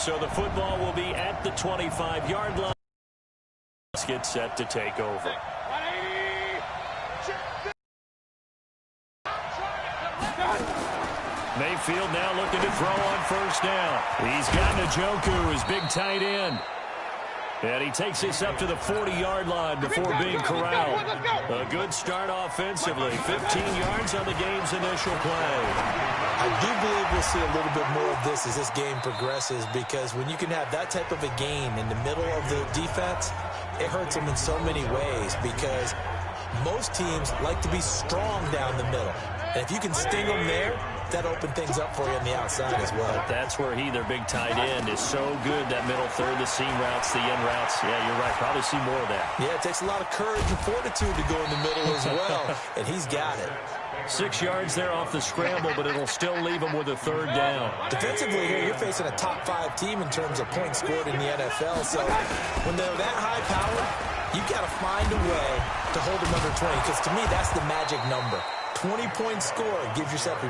So the football will be at the 25-yard line. Let's get set to take over. Mayfield now looking to throw on first down. He's got Njoku, his big tight end. And he takes this up to the 40-yard line before being corralled. A good start offensively. 15 yards on the game's initial play. I do believe we'll see a little bit more of this as this game progresses, because when you can have that type of a game in the middle of the defense, it hurts them in so many ways, because most teams like to be strong down the middle. And if you can sting them there, that open things up for you on the outside as well. But that's where their big tight end, is so good, that middle third, the seam routes, the end routes. Yeah, you're right. Probably see more of that. Yeah, it takes a lot of courage and fortitude to go in the middle as well, and he's got it. 6 yards there off the scramble, but it'll still leave him with a third down. Defensively here, you're facing a top-5 team in terms of points scored in the NFL, so when they're that high-powered, you've got to find a way to hold them under 20, because to me, that's the magic number. 20-point score, you give yourself your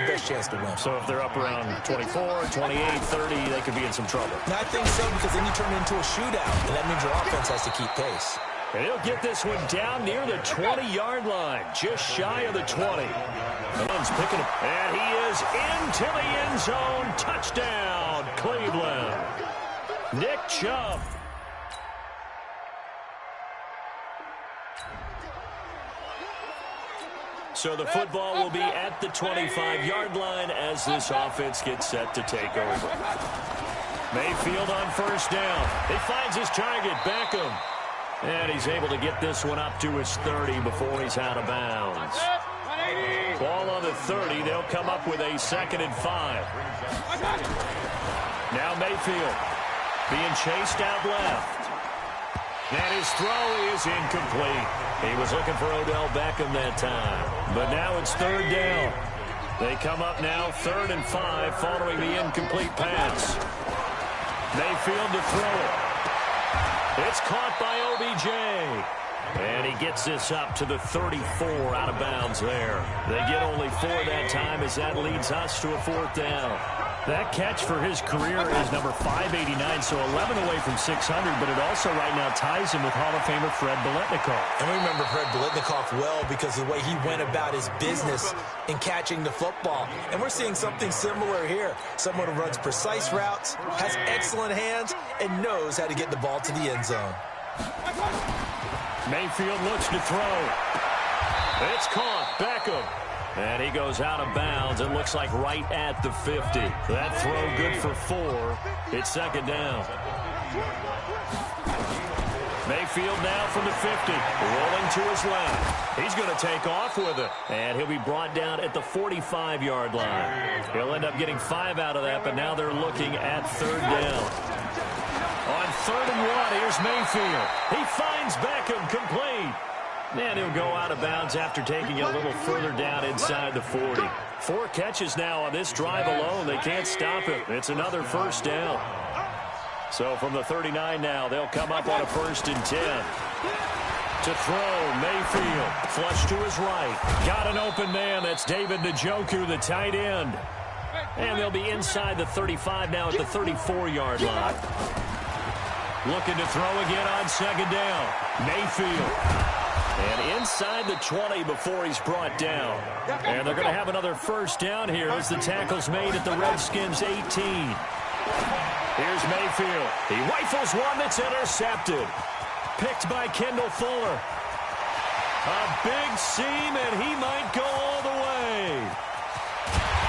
best chance to win. So if they're up around 24, 28, 30, they could be in some trouble. And I think so, because then you turn it into a shootout, and that means your offense has to keep pace. And he'll get this one down near the 20-yard line, just shy of the 20. He's picking up, and he is into the end zone. Touchdown, Cleveland. Nick Chubb. So the football will be at the 25-yard line as this offense gets set to take over. Mayfield on first down. He finds his target, Beckham. And he's able to get this one up to his 30 before he's out of bounds. Ball on the 30. They'll come up with a 2nd and 5. Now Mayfield being chased out left. And his throw is incomplete. He was looking for Odell Beckham that time. But now it's 3rd down. They come up now 3rd and 5 following the incomplete pass. Mayfield to throw it. It's caught by OBJ. And he gets this up to the 34 out of bounds there. They get only 4 that time as that leads us to a 4th down. That catch for his career is number 589, so 11 away from 600, but it also right now ties him with Hall of Famer Fred Biletnikoff. And we remember Fred Biletnikoff well because of the way he went about his business in catching the football. And we're seeing something similar here. Someone who runs precise routes, has excellent hands, and knows how to get the ball to the end zone. Mayfield looks to throw. It's caught. Beckham. And he goes out of bounds. It looks like right at the 50. That throw good for 4. It's 2nd down. Mayfield now from the 50. Rolling to his left. He's going to take off with it. And he'll be brought down at the 45-yard line. He'll end up getting 5 out of that, but now they're looking at 3rd down. On 3rd and 1, here's Mayfield. He finds Beckham, complete. And he'll go out of bounds after taking it a little further down inside the 40. 4 catches now on this drive alone. They can't stop him. It's another 1st down. So from the 39 now, they'll come up on a 1st and 10. To throw, Mayfield. Flush to his right. Got an open man. That's David Njoku, the tight end. And they'll be inside the 35 now at the 34-yard line. Looking to throw again on 2nd down. Mayfield. And inside the 20 before he's brought down. And they're going to have another 1st down here as the tackle's made at the Redskins' 18. Here's Mayfield. He rifles one that's intercepted. Picked by Kendall Fuller. A big seam, and he might go all the way.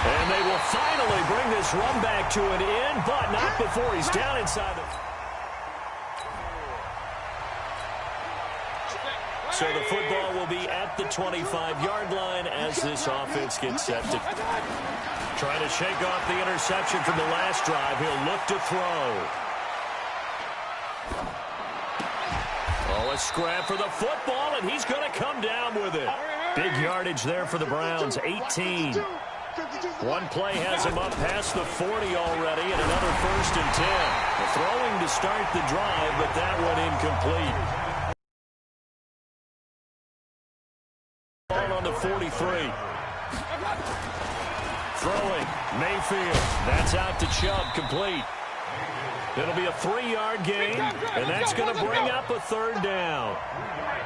And they will finally bring this run back to an end, but not before he's down inside the... So the football will be at the 25-yard line as this offense gets set to try to shake off the interception from the last drive. He'll look to throw. Oh, a scrap for the football, and he's going to come down with it. Big yardage there for the Browns, 18. One play has him up past the 40 already, and another 1st and 10. The throwing to start the drive, but that one incomplete. Ball on the 43. Throwing, Mayfield. That's out to Chubb, complete. It'll be a 3-yard gain, and that's going to bring up a 3rd down.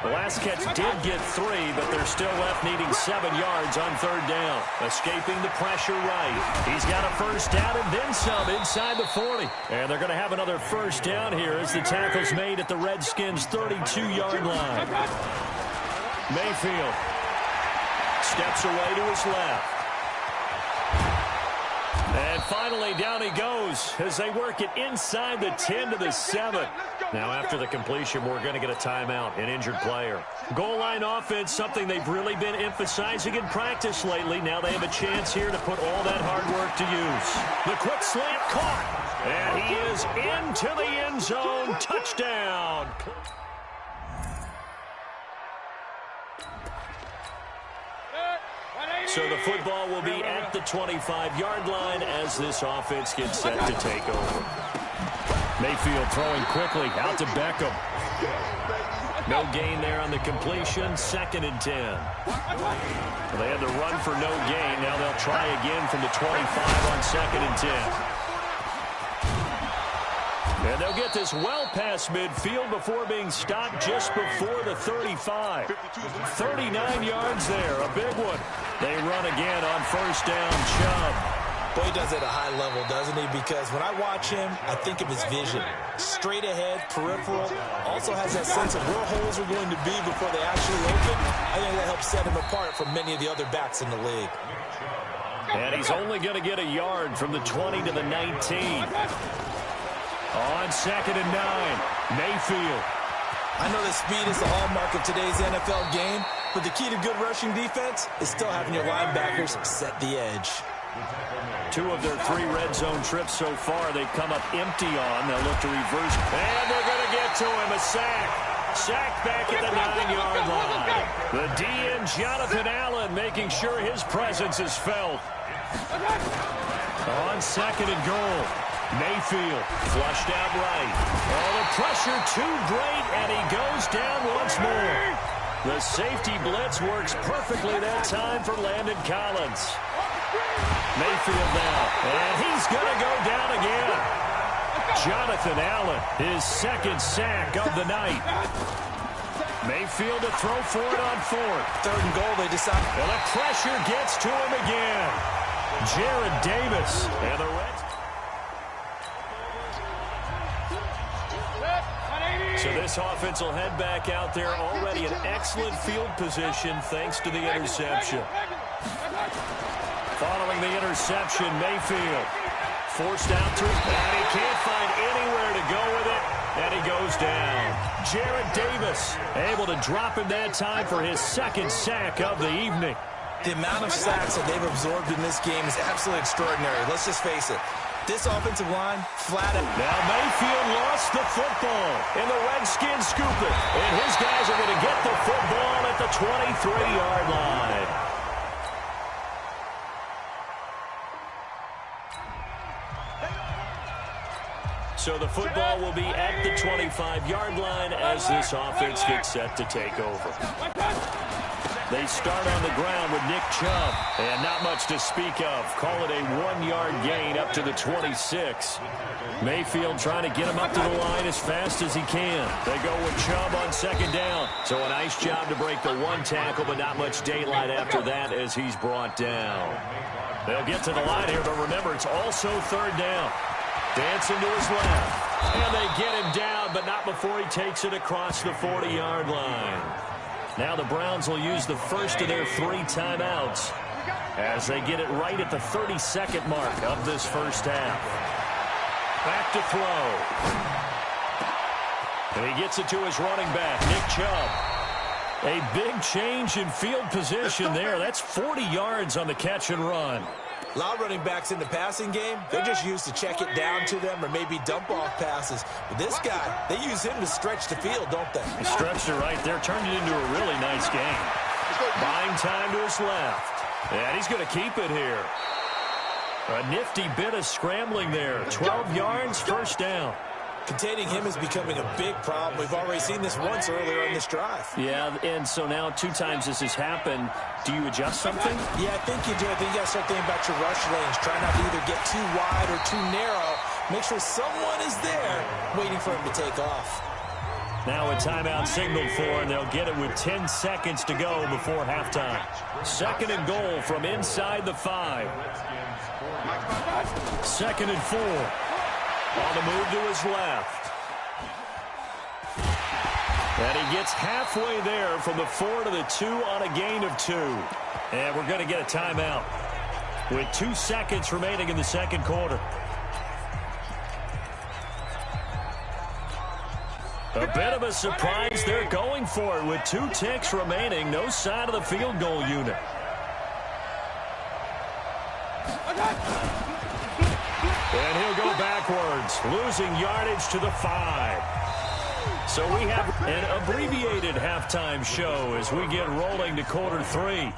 The last catch did get 3, but they're still left needing 7 yards on 3rd down. Escaping the pressure right. He's got a 1st down and then some inside the 40. And they're going to have another 1st down here as the tackle's made at the Redskins' 32-yard line. Mayfield steps away to his left. And finally, down he goes as they work it inside the 10 to the 7. Now, after the completion, we're going to get a timeout, an injured player. Goal line offense, something they've really been emphasizing in practice lately. Now they have a chance here to put all that hard work to use. The quick slant caught. And he is into the end zone. Touchdown. So the football will be at the 25-yard line as this offense gets set to take over. Mayfield throwing quickly out to Beckham. No gain there on the completion. 2nd and 10. Well, they had to run for no gain. Now they'll try again from the 25 on 2nd and 10. And they'll get this well past midfield before being stopped just before the 35. 39 yards there, a big one. They run again on 1st down, Chubb. Boy, he does it at a high level, doesn't he? Because when I watch him, I think of his vision. Straight ahead, peripheral. Also has that sense of where holes are going to be before they actually open. I think that helps set him apart from many of the other backs in the league. And he's only going to get a yard from the 20 to the 19. On 2nd and 9, Mayfield. I know that speed is the hallmark of today's NFL game, but the key to good rushing defense is still having your linebackers set the edge. 2 of their 3 red zone trips so far, they've come up empty on. They'll look to reverse. And they're going to get to him, a sack. Sacked back at the 9-yard line. The DN, Jonathan Allen, making sure his presence is felt. On 2nd and goal. Mayfield flushed out right. Oh, the pressure too great, and he goes down once more. The safety blitz works perfectly that time for Landon Collins. Mayfield now, and he's going to go down again. Jonathan Allen, his 2nd sack of the night. Mayfield to throw for it on 4th. 3rd and goal, they decide. And the pressure gets to him again. Jared Davis and the Reds. So this offense will head back out there, already in excellent field position thanks to the interception. Following the interception, Mayfield forced out to him, and he can't find anywhere to go with it, and he goes down. Jared Davis able to drop him that time for his 2nd sack of the evening. The amount of sacks that they've absorbed in this game is absolutely extraordinary. Let's just face it. This offensive line, flat out. Now Mayfield lost the football, and the Redskins scoop it. And his guys are going to get the football at the 23-yard line. So the football will be at the 25-yard line as this offense gets set to take over. They start on the ground with Nick Chubb, and not much to speak of. Call it a 1-yard gain up to the 26. Mayfield trying to get him up to the line as fast as he can. They go with Chubb on 2nd down. So a nice job to break the 1 tackle, but not much daylight after that as he's brought down. They'll get to the line here, but remember, it's also 3rd down. Dancing to his left. And they get him down, but not before he takes it across the 40-yard line. Now the Browns will use the first of their 3 timeouts as they get it right at the 32nd mark of this first half. Back to throw. And he gets it to his running back, Nick Chubb. A big change in field position there. That's 40 yards on the catch and run. A lot of running backs in the passing game, they're just used to check it down to them or maybe dump off passes. But this guy, they use him to stretch the field, don't they? He stretched it right there, turned it into a really nice game. Buying time to his left. And he's going to keep it here. A nifty bit of scrambling there. 12 yards, 1st down. Containing him is becoming a big problem. We've already seen this once earlier on this drive. Yeah, and so now 2 times this has happened. Do you adjust something? Yeah, I think you do. I think you got to start thinking about your rush lanes. Try not to either get too wide or too narrow make sure someone is there waiting for him to take off. Now a timeout signaled for, and they'll get it with 10 seconds to go before halftime. Second and goal from inside the 5. Second and 4. On the move to his left. And he gets halfway there from the 4 to the 2 on a gain of 2. And we're going to get a timeout with 2 seconds remaining in the second quarter. A bit of a surprise. They're going for it with 2 ticks remaining. No sign of the field goal unit. And he'll go backwards, losing yardage to the 5. So we have an abbreviated halftime show as we get rolling to quarter 3.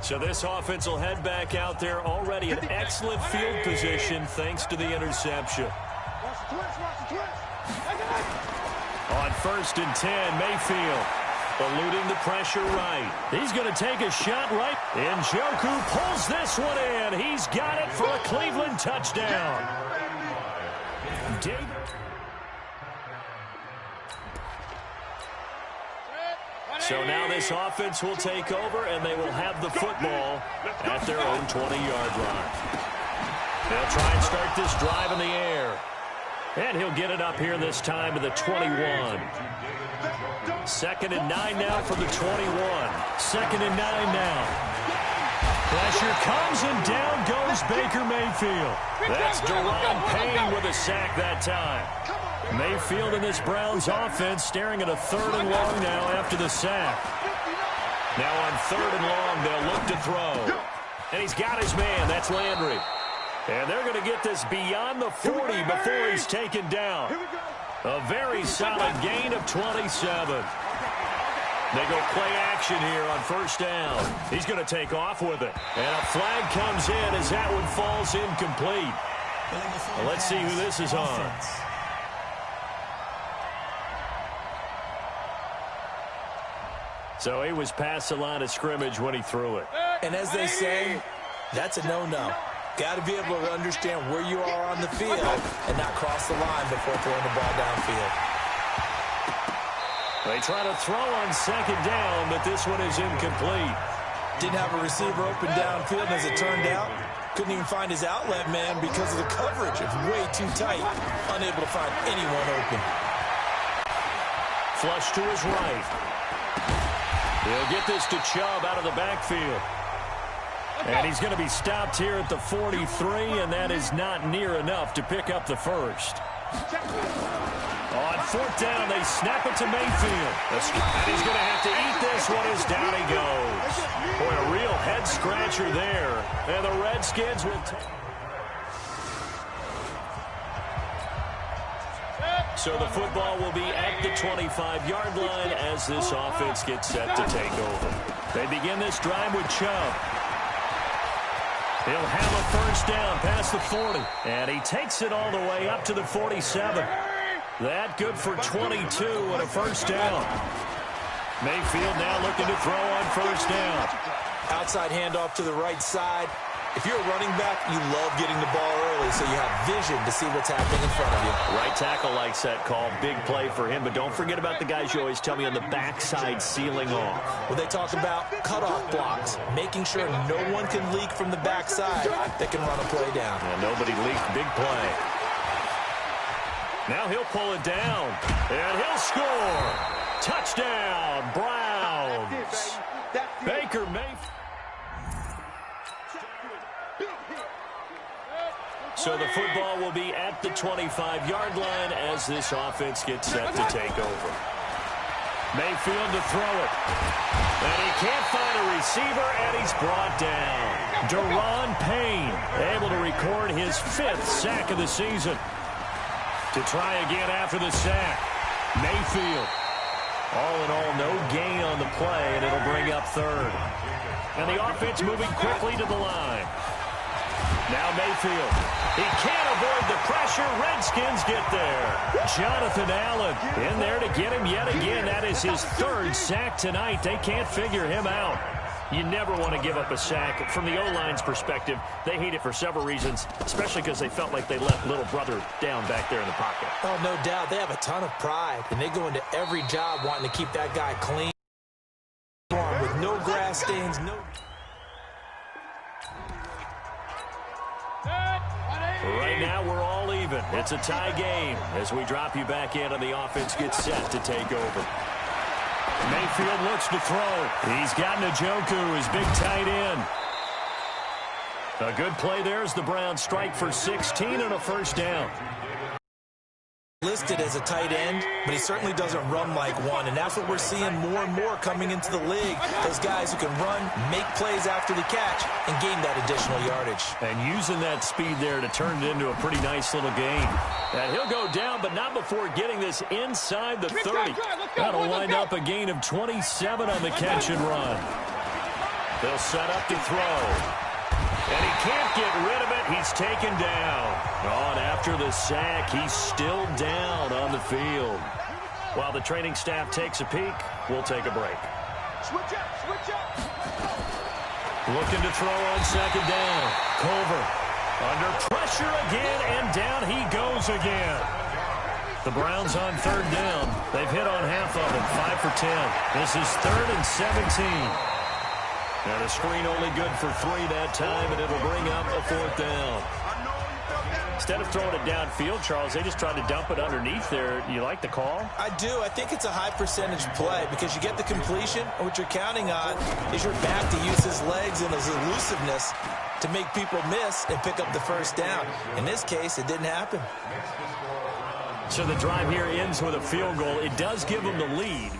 So this offense will head back out there, already in excellent field position thanks to the interception. On 1st and 10, Mayfield eluding the pressure right. He's going to take a shot right. Njoku pulls this one in. He's got it for a Cleveland touchdown. So now this offense will take over, and they will have the football at their own 20-yard line. They'll try and start this drive in the air. And he'll get it up here this time to the 21. Second and 9 now from the 21. Second and 9 now. Pressure comes, and down goes Baker Mayfield. That's Deron Payne with a sack that time. Mayfield in this Browns offense staring at a 3rd and long now after the sack. Now on 3rd and long, they'll look to throw. And he's got his man. That's Landry. And they're going to get this beyond the 40 before he's taken down. A very solid gain of 27. They go play action here on 1st down. He's going to take off with it. And a flag comes in as that one falls incomplete. Well, let's see who this is on. So he was past the line of scrimmage when he threw it. And as they say, that's a no-no. Got to be able to understand where you are on the field and not cross the line before throwing the ball downfield. They try to throw on 2nd down, but this one is incomplete. Didn't have a receiver open downfield, and as it turned out, couldn't even find his outlet man because of the coverage. It's way too tight, unable to find anyone open. Flush to his right. He'll get this to Chubb out of the backfield. And he's going to be stopped here at the 43, and that is not near enough to pick up the first. On 4th down, they snap it to Mayfield. And he's going to have to eat this one as down he goes. Boy, a real head-scratcher there. And the Redskins will take... So the football will be at the 25-yard line as this offense gets set to take over. They begin this drive with Chubb. He'll have a 1st down past the 40. And he takes it all the way up to the 47. That good for 22 and a 1st down. Mayfield now looking to throw on 1st down. Outside handoff to the right side. If you're a running back, you love getting the ball early so you have vision to see what's happening in front of you. Right tackle likes that call. Big play for him, but don't forget about the guys you always tell me on the backside sealing off. Well, they talk about cutoff blocks, making sure no one can leak from the backside that can run a play down. And nobody leaked. Big play. Now he'll pull it down, and he'll score. Touchdown, Browns. Baker Mayfield. So the football will be at the 25-yard line as this offense gets set to take over. Mayfield to throw it. And he can't find a receiver, and he's brought down. Deron Payne able to record his 5th sack of the season. To try again after the sack. Mayfield. All in all, no gain on the play, and it'll bring up 3rd. And the offense moving quickly to the line. Now Mayfield. He can't avoid the pressure. Redskins get there. Jonathan Allen in there to get him yet again. That is his third sack tonight. They can't figure him out. You never want to give up a sack. From the O-line's perspective, they hate it for several reasons, especially because they felt like they left little brother down back there in the pocket. Oh, no doubt. They have a ton of pride, and they go into every job wanting to keep that guy clean with no grass stains, no... Right now, we're all even. It's a tie game as we drop you back in and the offense gets set to take over. Mayfield looks to throw. He's got Njoku, his big tight end. A good play there as the Browns strike for 16 and a first down. Listed as a tight end, but he certainly doesn't run like one, and that's what we're seeing more and more coming into the league. Those guys who can run, make plays after the catch, and gain that additional yardage. And using that speed there to turn it into a pretty nice little gain. And he'll go down, but not before getting this inside the 30. That'll wind up a gain of 27 on the catch and run. They'll set up to throw. And he can't get rid of it. He's taken down. On after the sack, he's still down on the field. While the training staff takes a peek, we'll take a break. Switch up, switch up. Looking to throw on second down. Culver under pressure again, and down he goes again. The Browns on third down. They've hit on half of it, 5 for 10. This is 3rd and 17. And a screen only good for 3 that time, and it'll bring up a 4th down. Instead of throwing it downfield, Charles, they just tried to dump it underneath there. You like the call? I do. I think it's a high percentage play because you get the completion, and what you're counting on is your back to use his legs and his elusiveness to make people miss and pick up the first down. In this case, it didn't happen. So the drive here ends with a field goal. It does give them the lead.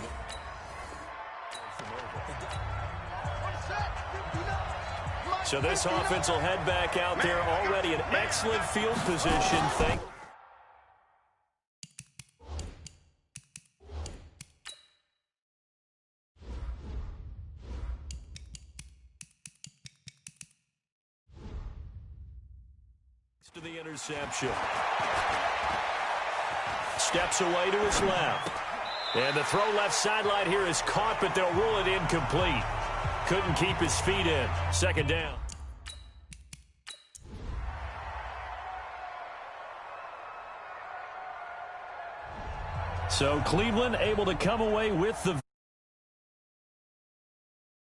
So this offense will head back out there already in excellent field position. To the interception. Steps away to his left. And the throw left sideline here is caught, but they'll rule it incomplete. Couldn't keep his feet in. Second down. So Cleveland able to come away with the